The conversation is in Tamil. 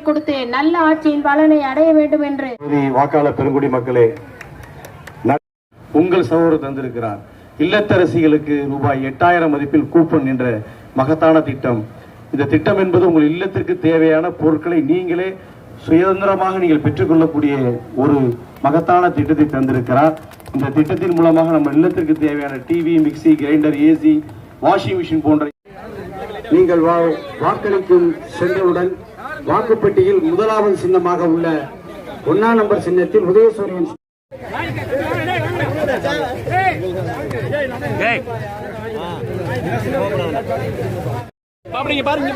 கொடுத்து நல்ல ஆட்சியின் பலனை அடைய வேண்டும் என்று வாக்காளர் பெருங்குடி மக்களே, உங்கள் சகோதரர் தந்திருக்கிறார். இல்லத்தரசிகளுக்கு ரூபாய் 8000 மதிப்பில் கூப்பன் என்ற மகத்தான திட்டம். இந்த திட்டம் என்பது உங்கள் இல்லத்திற்கு தேவையான பொருட்களை நீங்களே சுதந்திரமாக நீங்கள் பெற்றுக்கொள்ளக்கூடிய ஒரு மகத்தான திட்டத்தை தந்திருக்கிறார். இந்த திட்டத்தின் மூலமாக நம்ம இல்லத்திற்கு தேவையான TV, mixie, grinder, AC, washing machine போன்ற நீங்கள் வாக்களிக்கும் சென்றவுடன் வாக்குப்பெட்டியில் முதலாவது சின்னமாக உள்ள 1ஆம் நம்பர் சின்னத்தில் உதயசூரியன் பாருங்க